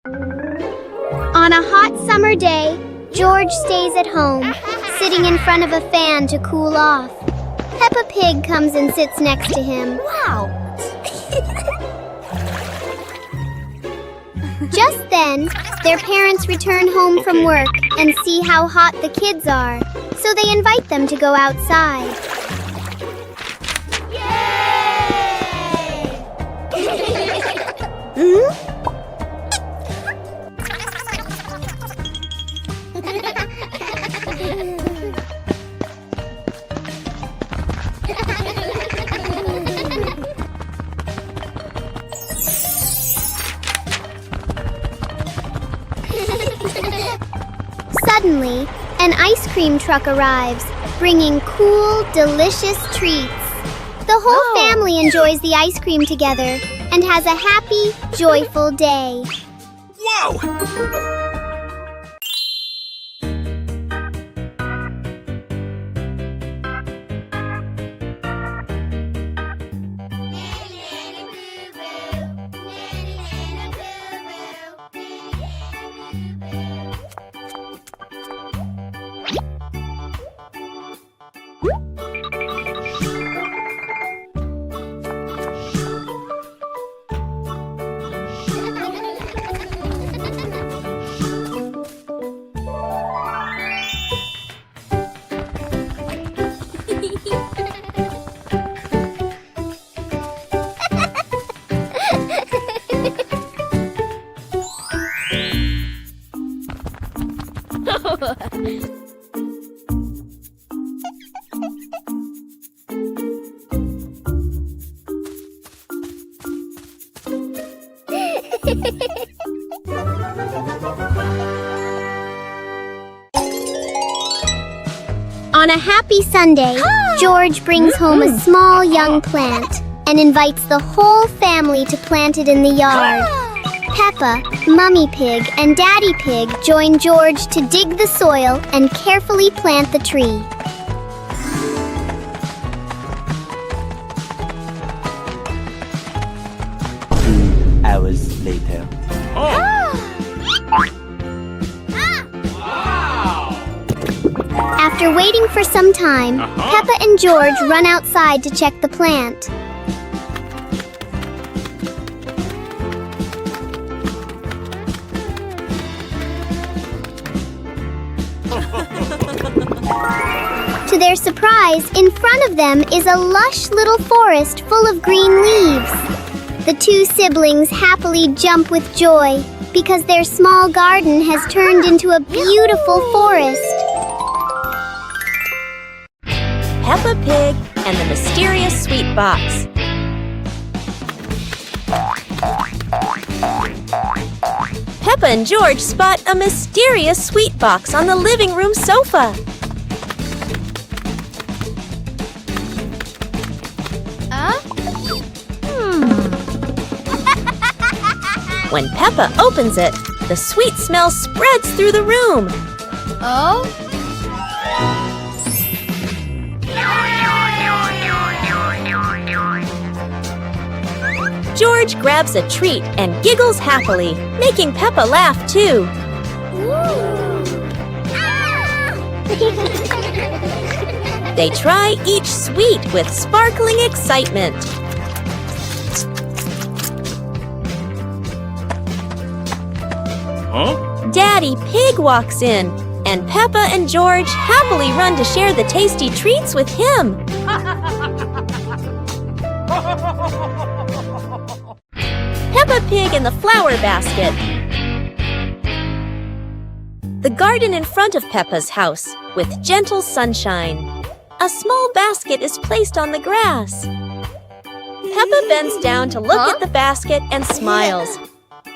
On a hot summer day, George stays at home, sitting in front of a fan to cool off. Peppa Pig comes and sits next to him. Wow! Just then, their parents return home from work and see how hot the kids are, so they invite them to go outside. Suddenly, an ice cream truck arrives, bringing cool, delicious treats. The whole family enjoys the ice cream together and has a happy, joyful day. Whoa! On a happy Sunday, George brings home a small young plant and invites the whole family to plant it in the yard. Peppa, Mummy Pig, and Daddy Pig join George to dig the soil and carefully plant the tree. 2 hours later. After waiting for some time, Peppa and George run outside to check the plant. To their surprise, in front of them is a lush little forest full of green leaves. The two siblings happily jump with joy because their small garden has turned into a beautiful forest. Peppa Pig and the Mysterious Sweet Box. Peppa and George spot a mysterious sweet box on the living room sofa. When Peppa opens it, the sweet smell spreads through the room. George grabs a treat and giggles happily, making Peppa laugh too. They try each sweet with sparkling excitement. Daddy Pig walks in, and Peppa and George happily run to share the tasty treats with him. Peppa Pig in the flower basket. The garden in front of Peppa's house, with gentle sunshine. A small basket is placed on the grass. Peppa bends down to look at the basket and smiles.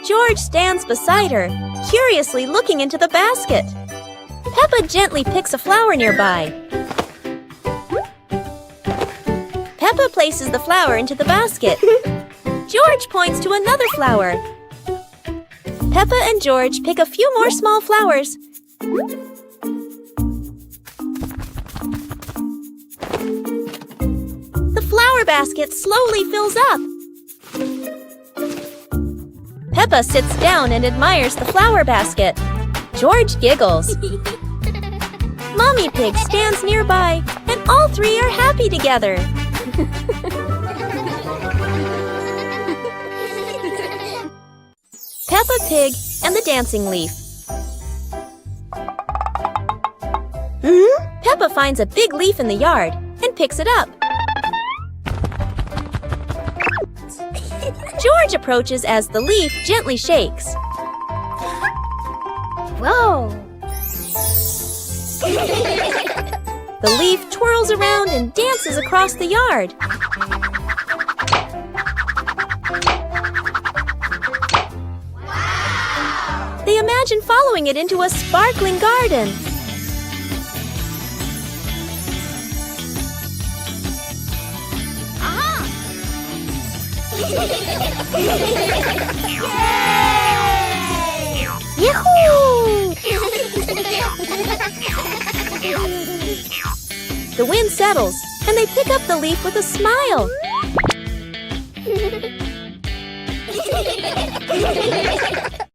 George stands beside her, curiously looking into the basket. Peppa gently picks a flower nearby. Peppa places the flower into the basket. George points to another flower. Peppa and George pick a few more small flowers. The flower basket slowly fills up. Peppa sits down and admires the flower basket. George giggles. Mommy Pig stands nearby, and all three are happy together. Peppa Pig and the dancing leaf. Peppa finds a big leaf in the yard and picks it up. George approaches as the leaf gently shakes. Whoa! The leaf twirls around and dances across the yard. Wow! They imagine following it into a sparkling garden. Yahoo! The wind settles, and they pick up the leaf with a smile.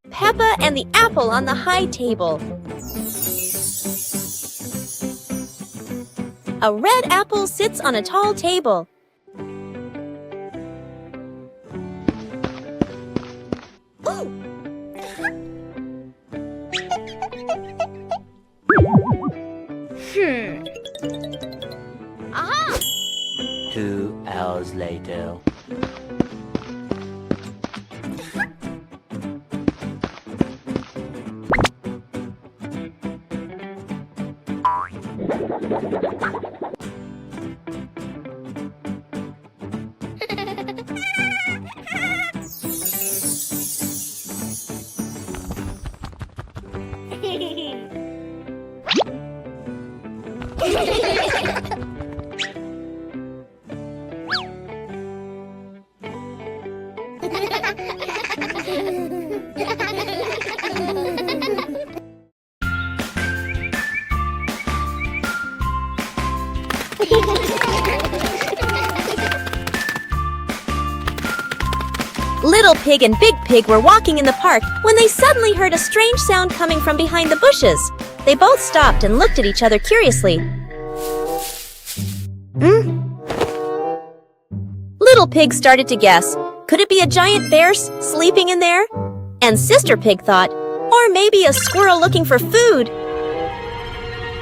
Peppa and the apple on the high table. A red apple sits on a tall table. Aha! 2 hours later. Little Pig and Big Pig were walking in the park when they suddenly heard a strange sound coming from behind the bushes. They both stopped and looked at each other curiously. Little Pig started to guess. Could it be a giant bear sleeping in there? And Sister Pig thought, or maybe a squirrel looking for food.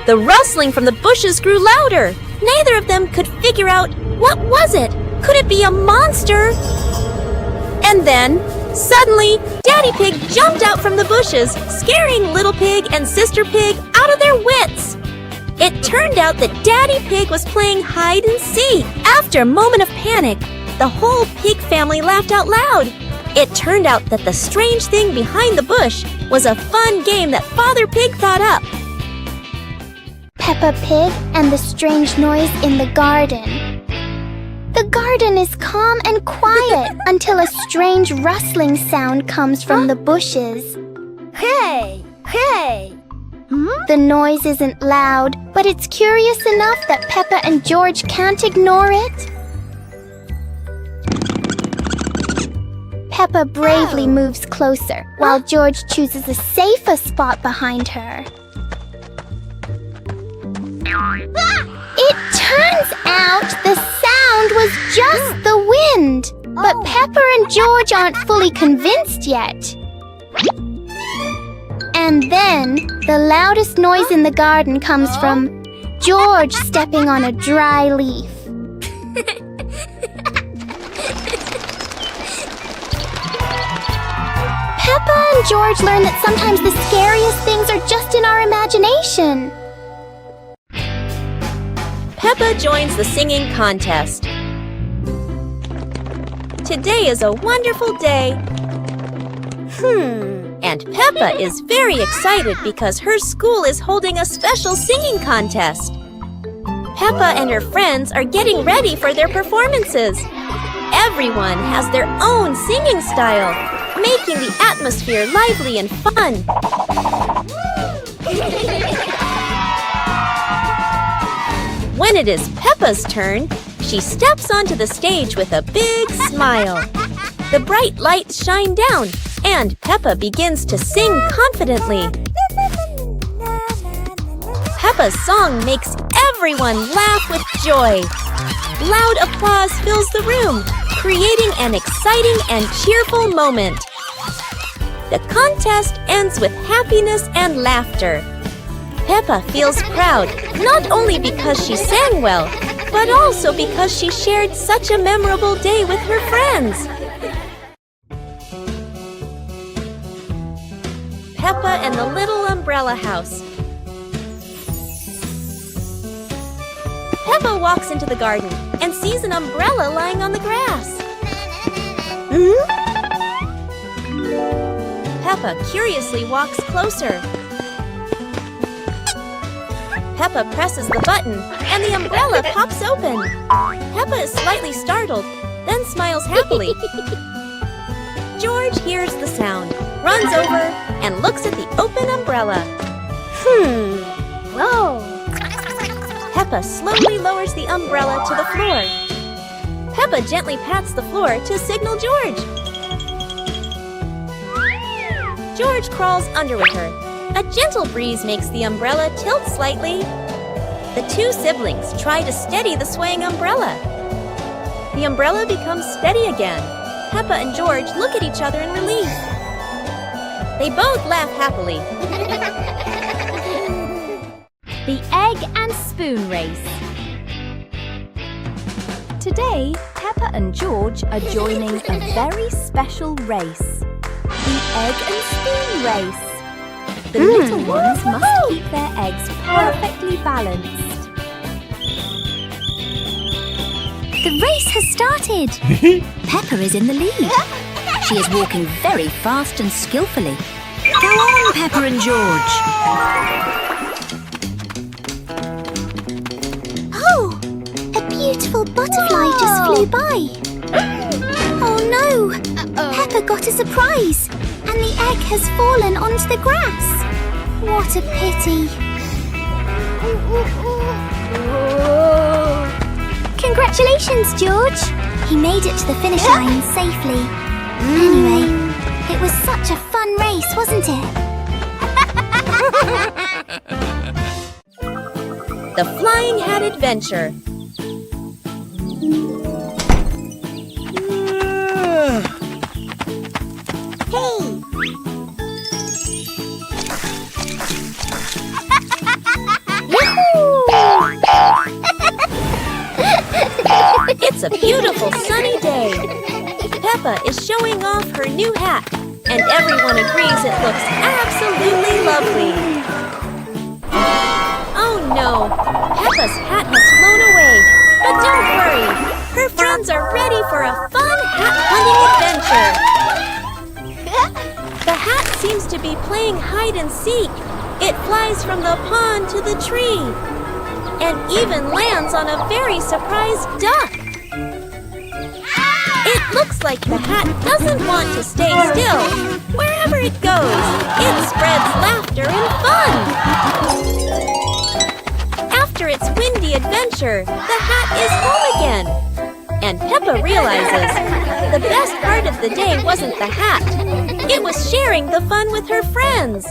The rustling from the bushes grew louder. Neither of them could figure out, what was it? Could it be a monster? And then, suddenly, Daddy Pig jumped out from the bushes, scaring Little Pig and Sister Pig out of their wits. It turned out that Daddy Pig was playing hide and seek. After a moment of panic, the whole pig family laughed out loud. It turned out that the strange thing behind the bush was a fun game that Father Pig thought up. Peppa Pig and the strange noise in the garden. The garden is calm and quiet until a strange rustling sound comes from the bushes. Hey! Hey! The noise isn't loud, but it's curious enough that Peppa and George can't ignore it. Peppa bravely moves closer, while George chooses a safer spot behind her. It turns out the sound was just the wind, but Peppa and George aren't fully convinced yet. And then, the loudest noise in the garden comes from George stepping on a dry leaf. Peppa and George learn that sometimes the scariest things are just in our imagination. Peppa joins the singing contest. Today is a wonderful day. And Peppa is very excited because her school is holding a special singing contest. Peppa and her friends are getting ready for their performances. Everyone has their own singing style, making the atmosphere lively and fun. When it is Peppa's turn, she steps onto the stage with a big smile. The bright lights shine down, And Peppa begins to sing confidently. Peppa's song makes everyone laugh with joy. Loud applause fills the room, creating an exciting and cheerful moment. The contest ends with happiness and laughter. Peppa feels proud, not only because she sang well, but also because she shared such a memorable day with her friends. Peppa and the Little Umbrella House. Peppa walks into the garden and sees an umbrella lying on the grass. Peppa curiously walks closer. Peppa presses the button and the umbrella pops open. Peppa is slightly startled, then smiles happily. George hears the sound, runs over, and looks at the open umbrella. Whoa! Peppa slowly lowers the umbrella to the floor. Peppa gently pats the floor to signal George. George crawls under with her. A gentle breeze makes the umbrella tilt slightly. The two siblings try to steady the swaying umbrella. The umbrella becomes steady again. Peppa and George look at each other in relief. They both laugh happily. The egg and spoon race. Today, Peppa and George are joining a very special race. The egg and spoon race. The little ones must keep their eggs perfectly balanced. The race has started. Peppa is in the lead. She is walking very fast and skillfully. Go on, Peppa and George. Oh! A beautiful butterfly just flew by. Oh no! Peppa got a surprise, and the egg has fallen onto the grass. What a pity. Congratulations, George! He made it to the finish line safely. Anyway, it was such a fun race, wasn't it? The Flying Hat Adventure. It's a beautiful sunny day. Peppa is showing off her new hat, and everyone agrees it looks absolutely lovely. Oh no, Peppa's hat has flown away. But don't worry, her friends are ready for a fun hat-hunting adventure. The hat seems to be playing hide and seek. It flies from the pond to the tree, and even lands on a very surprised duck. It looks like the hat doesn't want to stay still. Wherever it goes, it spreads laughter and fun. After its windy adventure, the hat is home again. And Peppa realizes the best part of the day wasn't the hat. It was sharing the fun with her friends.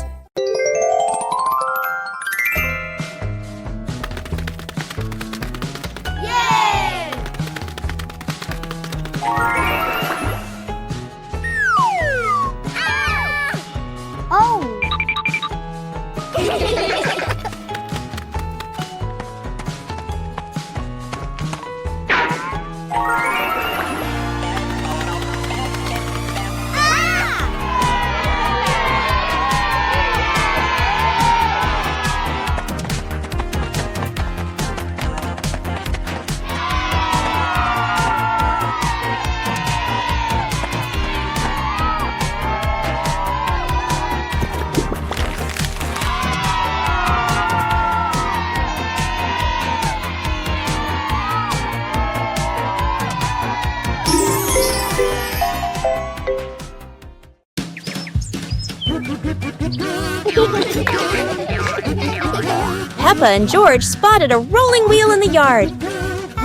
Peppa and George spotted a rolling wheel in the yard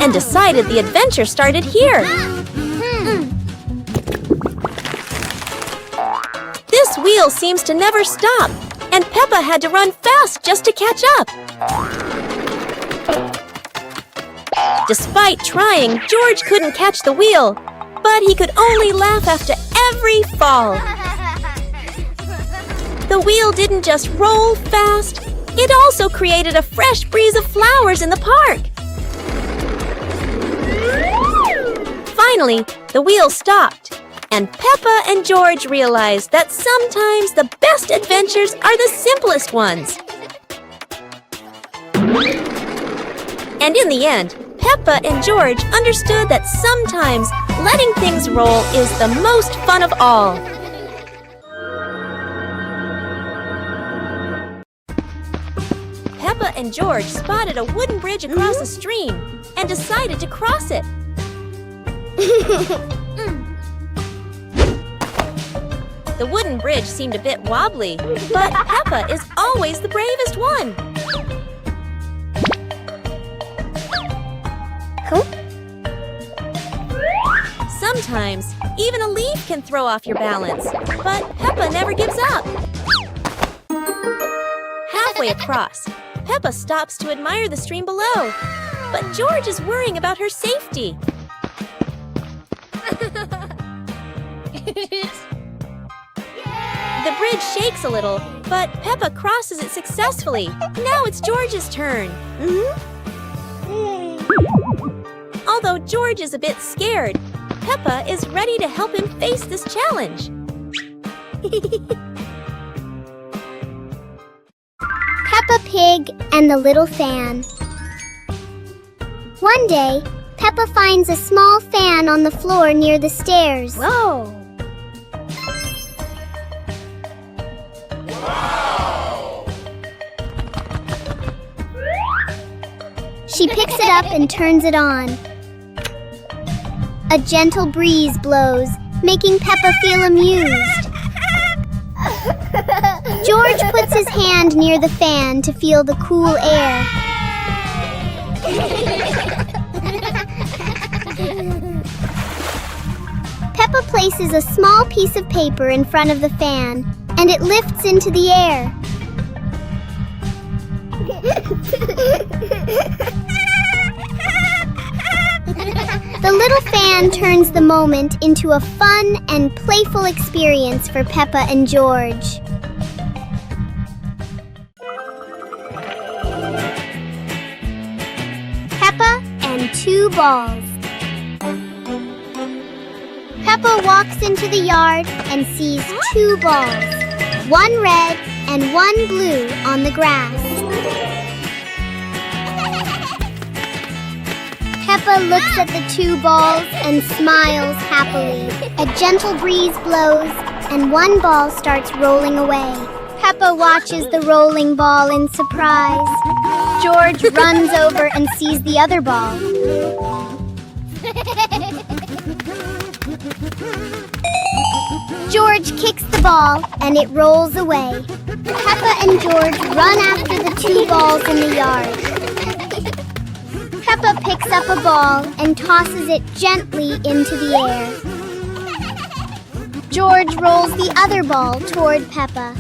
and decided the adventure started here. wheel seems to never stop, and Peppa had to run fast just to catch up. Despite trying, George couldn't catch the wheel, but he could only laugh after every fall. The wheel didn't just roll fast, it also created a fresh breeze of flowers in the park. Finally, the wheel stopped, and Peppa and George realized that sometimes the best adventures are the simplest ones. And in the end, Peppa and George understood that sometimes letting things roll is the most fun of all. Peppa and George spotted a wooden bridge across a stream and decided to cross it. The wooden bridge seemed a bit wobbly, but Peppa is always the bravest one. Sometimes, even a leaf can throw off your balance, but Peppa never gives up. Halfway across, Peppa stops to admire the stream below, but George is worrying about her safety. The bridge shakes a little, but Peppa crosses it successfully. Now it's George's turn. Although George is a bit scared, Peppa is ready to help him face this challenge. Peppa Pig and the Little Fan. One day, Peppa finds a small fan on the floor near the stairs. Whoa! She picks it up and turns it on. A gentle breeze blows, making Peppa feel amused. George puts his hand near the fan to feel the cool air. Peppa places a small piece of paper in front of the fan, and it lifts into the air. The little fan turns the moment into a fun and playful experience for Peppa and George. Peppa and two balls. Peppa walks into the yard and sees two balls, one red and one blue on the grass. Peppa looks at the two balls and smiles happily. A gentle breeze blows, and one ball starts rolling away. Peppa watches the rolling ball in surprise. George runs over and sees the other ball. George kicks the ball, and it rolls away. Peppa and George run after the two balls in the yard. Peppa picks up a ball and tosses it gently into the air. George rolls the other ball toward Peppa.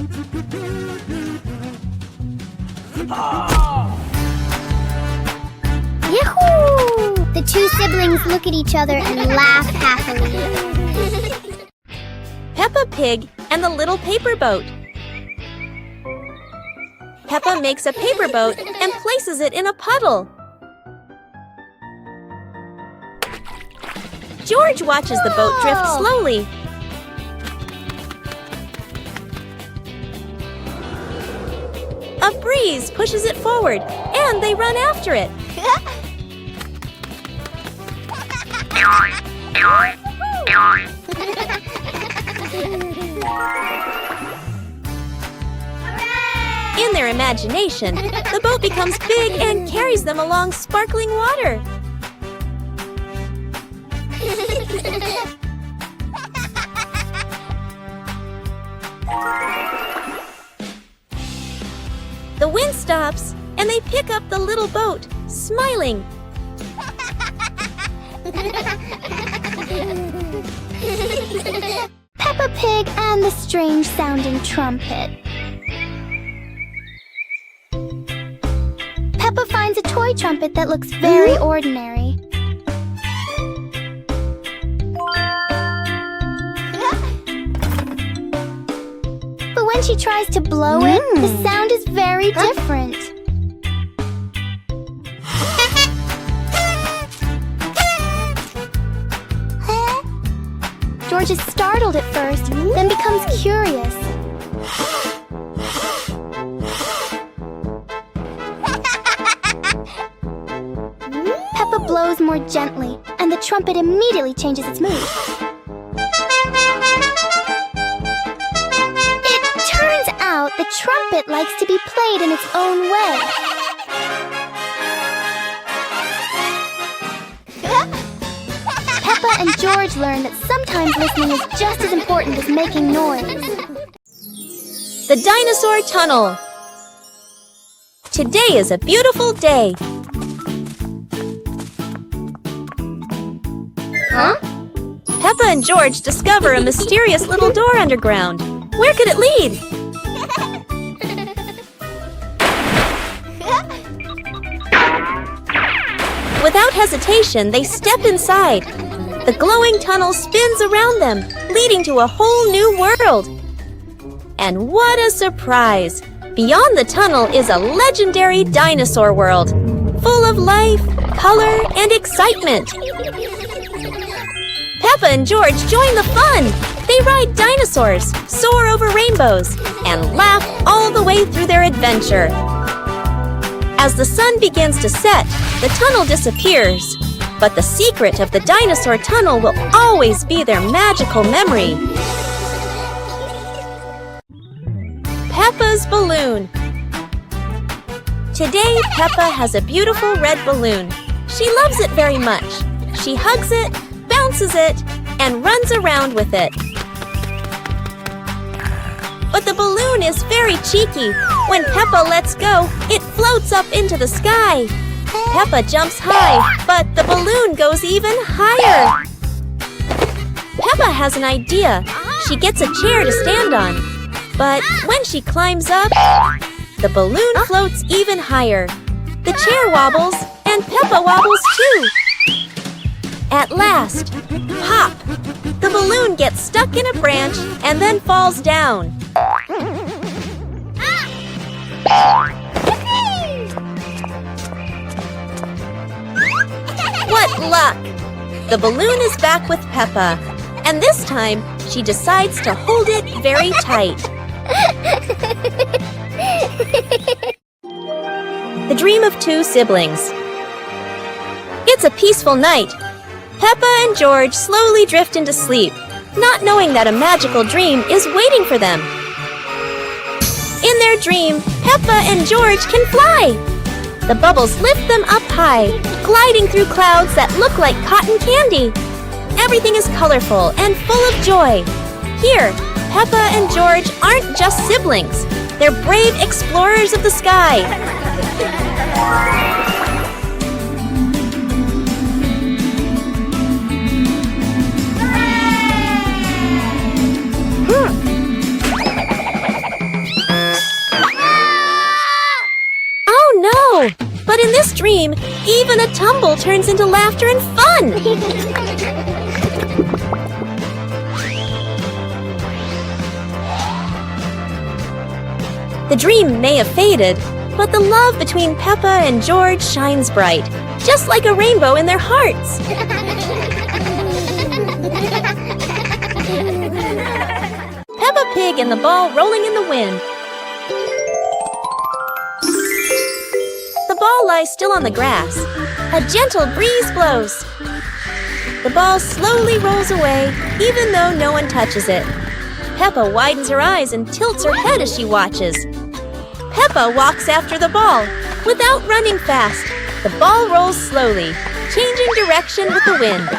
Yahoo! The two siblings look at each other and laugh happily. Peppa Pig and the Little Paper Boat. Peppa makes a paper boat and places it in a puddle. George watches the boat drift slowly. A breeze pushes it forward, and they run after it. In their imagination, the boat becomes big and carries them along sparkling water. The wind stops, and they pick up the little boat, smiling. Peppa Peppa Pig and the strange-sounding trumpet. Peppa finds a toy trumpet that looks very ordinary. But when she tries to blow it, the sound is very different. George is startled at first, then becomes curious. Peppa blows more gently, and the trumpet immediately changes its mood. It turns out the trumpet likes to be played in its own way. Peppa and George learn that sometimes listening is just as important as making noise. The Dinosaur Tunnel. Today is a beautiful day. Huh? Peppa and George discover a mysterious little door underground. Where could it lead? Without hesitation, they step inside. The glowing tunnel spins around them, leading to a whole new world. And what a surprise! Beyond the tunnel is a legendary dinosaur world, full of life, color, and excitement. Peppa and George join the fun. They ride dinosaurs, soar over rainbows, and laugh all the way through their adventure. As the sun begins to set, the tunnel disappears. But the secret of the dinosaur tunnel will always be their magical memory. Peppa's balloon. Today, Peppa has a beautiful red balloon. She loves it very much. She hugs it, bounces it, and runs around with it. But the balloon is very cheeky. When Peppa lets go, it floats up into the sky. Peppa jumps high, but the balloon goes even higher. Peppa has an idea. She gets a chair to stand on. But when she climbs up, the balloon floats even higher. The chair wobbles, and Peppa wobbles too. At last, pop! The balloon gets stuck in a branch and then falls down. What luck! The balloon is back with Peppa, and this time she decides to hold it very tight. The Dream of Two Siblings. It's a peaceful night. Peppa and George slowly drift into sleep, not knowing that a magical dream is waiting for them. In their dream, Peppa and George can fly. The bubbles lift them up high, gliding through clouds that look like cotton candy. Everything is colorful and full of joy. Here, Peppa and George aren't just siblings. They're brave explorers of the sky. Oh no! But in this dream, even a tumble turns into laughter and fun! The dream may have faded, but the love between Peppa and George shines bright, just like a rainbow in their hearts. Peppa Pig and the ball rolling in the wind. The ball lies still on the grass. A gentle breeze blows. The ball slowly rolls away, even though no one touches it. Peppa widens her eyes and tilts her head as she watches. Peppa walks after the ball. Without running fast, the ball rolls slowly, changing direction with the wind.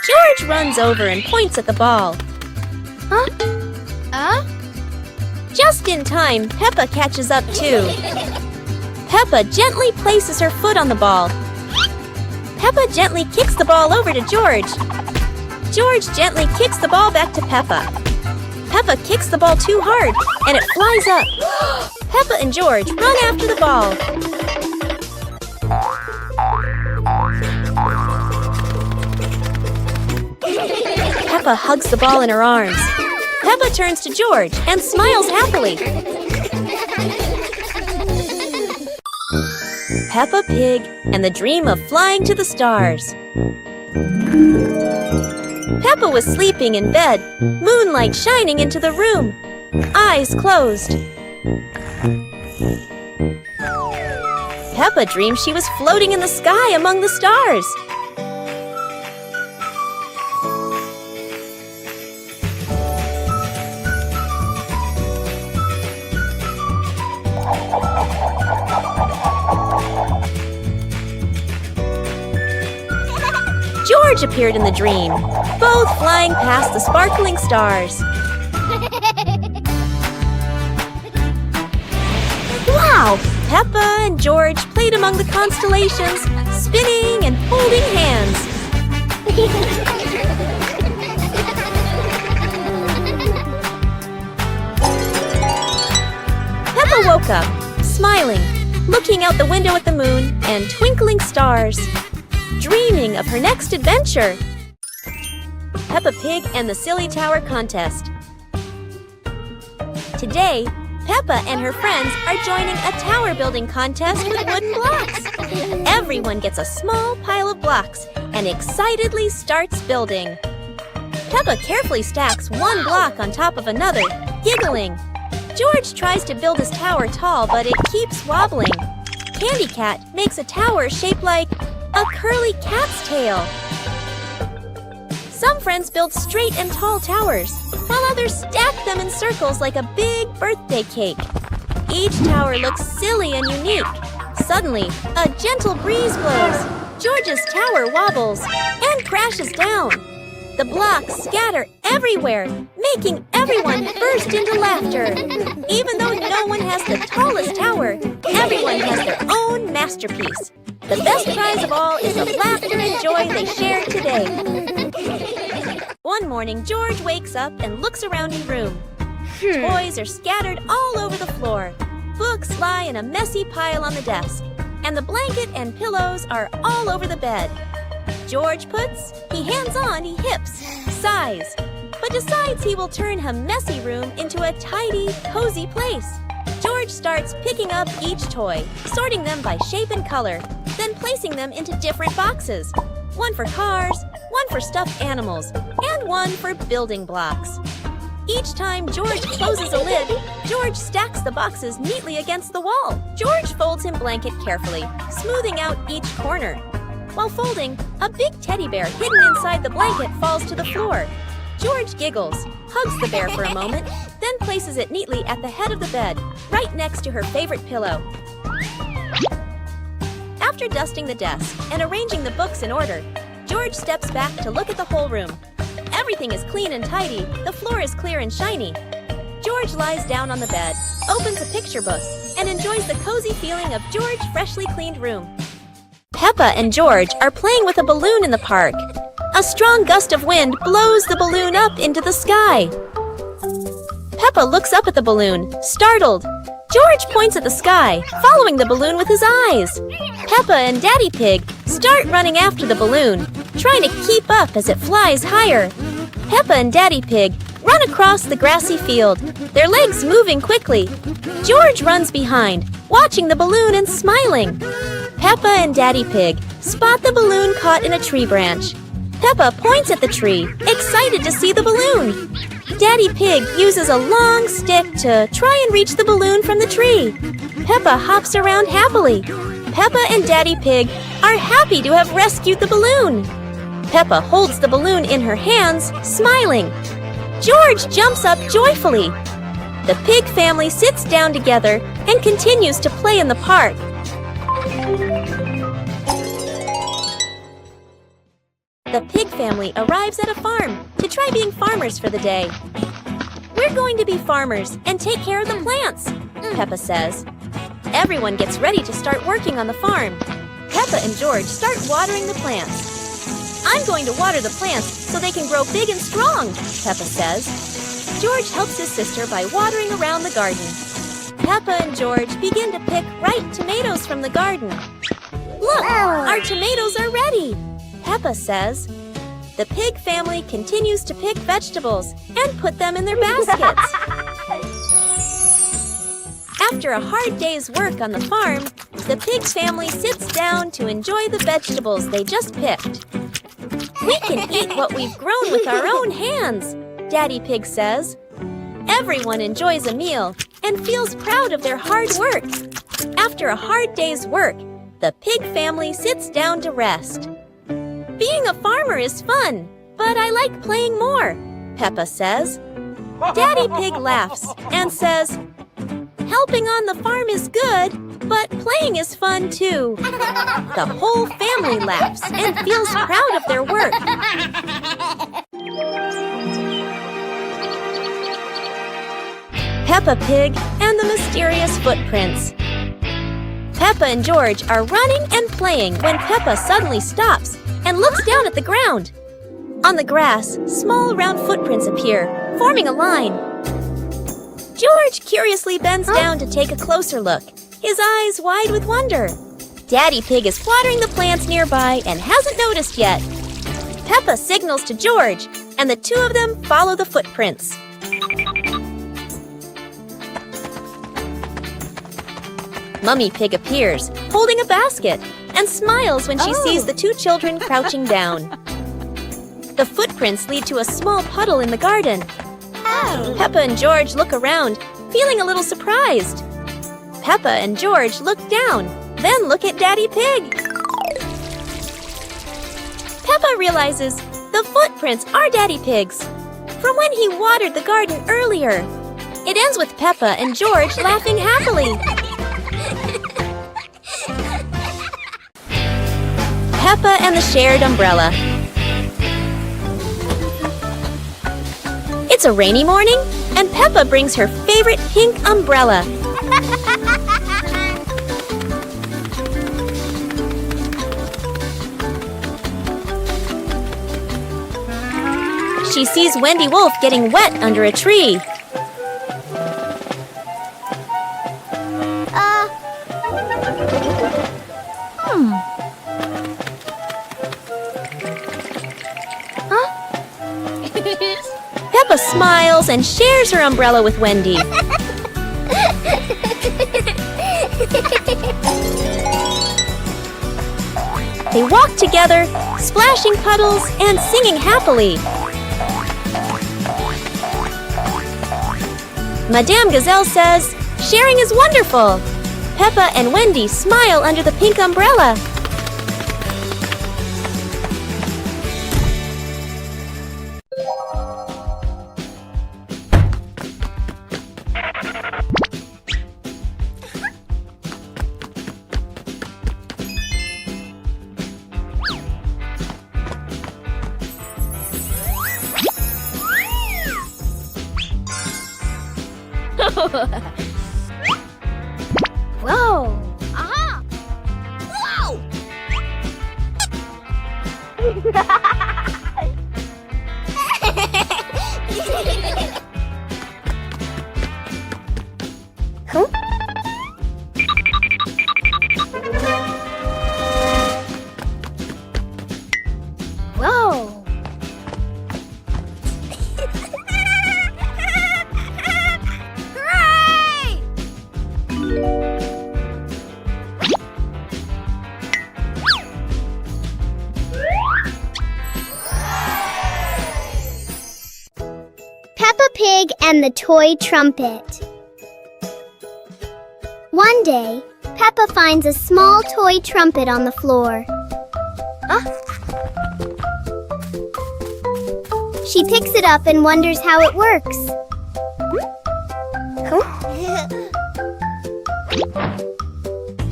George runs over and points at the ball. Just in time, Peppa catches up too. Peppa gently places her foot on the ball. Peppa gently kicks the ball over to George. George gently kicks the ball back to Peppa. Peppa kicks the ball too hard, and it flies up. Peppa and George run after the ball. Peppa hugs the ball in her arms. Peppa turns to George and smiles happily. Peppa Pig and the dream of flying to the stars. Peppa was sleeping in bed, moonlight shining into the room, eyes closed. Peppa dreamed she was floating in the sky among the stars. George appeared in the dream, both flying past the sparkling stars. Wow! Peppa and George played among the constellations, spinning and holding hands. Peppa woke up, smiling, looking out the window at the moon and twinkling stars, dreaming of her next adventure. Peppa Pig and the Silly Tower Contest. Today, Peppa and her friends are joining a tower building contest with wooden blocks. Everyone gets a small pile of blocks and excitedly starts building. Peppa carefully stacks one block on top of another, giggling. George tries to build his tower tall, but it keeps wobbling. Candy Cat makes a tower shaped like a curly cat's tail. Some friends build straight and tall towers, while others stack them in circles like a big birthday cake. Each tower looks silly and unique. Suddenly, a gentle breeze blows. George's tower wobbles and crashes down. The blocks scatter everywhere, making everyone burst into laughter. Even though no one has the tallest tower, everyone has their own masterpiece. The best prize of all is the laughter and joy they shared today. One morning, George wakes up and looks around his room. Toys are scattered all over the floor. Books lie in a messy pile on the desk. And the blanket and pillows are all over the bed. George puts, he hands on, he hips, sighs, but decides he will turn a messy room into a tidy, cozy place. George starts picking up each toy, sorting them by shape and color, then placing them into different boxes. One for cars, one for stuffed animals, and one for building blocks. Each time George closes a lid, George stacks the boxes neatly against the wall. George folds his blanket carefully, smoothing out each corner. While folding, a big teddy bear hidden inside the blanket falls to the floor. George giggles, hugs the bear for a moment, then places it neatly at the head of the bed, right next to her favorite pillow. After dusting the desk and arranging the books in order, George steps back to look at the whole room. Everything is clean and tidy, the floor is clear and shiny. George lies down on the bed, opens a picture book, and enjoys the cozy feeling of George's freshly cleaned room. Peppa and George are playing with a balloon in the park. A strong gust of wind blows the balloon up into the sky. Peppa looks up at the balloon, startled. George points at the sky, following the balloon with his eyes. Peppa and Daddy Pig start running after the balloon, trying to keep up as it flies higher. Peppa and Daddy Pig run across the grassy field, their legs moving quickly. George runs behind, watching the balloon and smiling. Peppa and Daddy Pig spot the balloon caught in a tree branch. Peppa points at the tree, excited to see the balloon. Daddy Pig uses a long stick to try and reach the balloon from the tree. Peppa hops around happily. Peppa and Daddy Pig are happy to have rescued the balloon. Peppa holds the balloon in her hands, smiling. George jumps up joyfully. The pig family sits down together and continues to play in the park. The pig family arrives at a farm to try being farmers for the day. We're going to be farmers and take care of the plants, Peppa says. Everyone gets ready to start working on the farm. Peppa and George start watering the plants. I'm going to water the plants so they can grow big and strong, Peppa says. George helps his sister by watering around the garden. Peppa and George begin to pick ripe tomatoes from the garden. Look, our tomatoes are ready, Peppa says. The pig family continues to pick vegetables and put them in their baskets. After a hard day's work on the farm, the pig family sits down to enjoy the vegetables they just picked. We can eat what we've grown with our own hands, Daddy Pig says. Everyone enjoys a meal and feels proud of their hard work. After a hard day's work, the pig family sits down to rest. Being a farmer is fun, but I like playing more, Peppa says. Daddy Pig laughs and says, helping on the farm is good, but playing is fun too. The whole family laughs and feels proud of their work. Peppa Pig and the Mysterious Footprints. Peppa and George are running and playing when Peppa suddenly stops and looks down at the ground. On the grass, small round footprints appear, forming a line. George curiously bends down to take a closer look, his eyes wide with wonder. Daddy Pig is watering the plants nearby and hasn't noticed yet. Peppa signals to George, and the two of them follow the footprints. Mummy Pig appears, holding a basket, and smiles when she sees the two children crouching down. The footprints lead to a small puddle in the garden. Peppa and George look around, feeling a little surprised. Peppa and George look down, then look at Daddy Pig. Peppa realizes the footprints are Daddy Pig's, from when he watered the garden earlier. It ends with Peppa and George laughing happily. Peppa and the Shared Umbrella. It's a rainy morning, and Peppa brings her favorite pink umbrella. She sees Wendy Wolf getting wet under a tree. Peppa smiles and shares her umbrella with Wendy. They walk together, splashing puddles and singing happily. Madame Gazelle says, sharing is wonderful. Peppa and Wendy smile under the pink umbrella. Whoa! Aha! Whoa! Huh? Whoa! Peppa Pig and the Toy Trumpet. One day, Peppa finds a small toy trumpet on the floor. She picks it up and wonders how it works.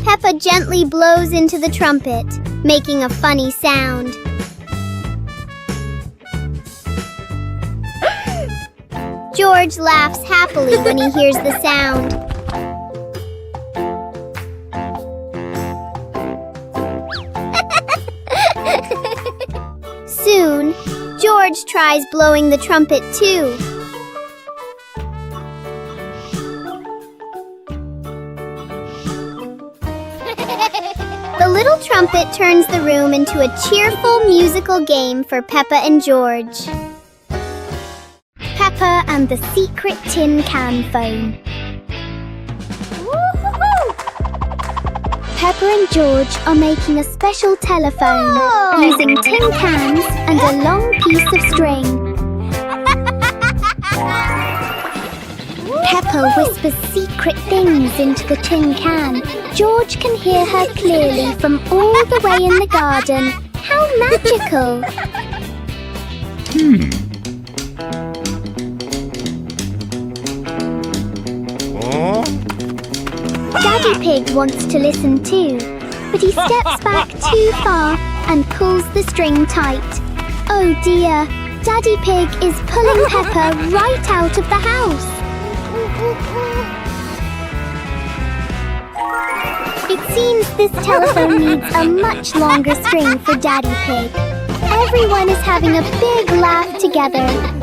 Peppa gently blows into the trumpet, making a funny sound. George laughs happily when he hears the sound. Soon, George George tries blowing the trumpet too. The little trumpet turns the room into a cheerful musical game for Peppa and George. Peppa and the secret tin can phone. Peppa and George are making a special telephone using tin cans and a long piece of string. Peppa whispers secret things into the tin can. George can hear her clearly from all the way in the garden. How magical! Daddy Pig wants to listen too, but he steps back too far and pulls the string tight. Oh dear, Daddy Pig is pulling Peppa right out of the house. It seems this telephone needs a much longer string for Daddy Pig. Everyone is having a big laugh together.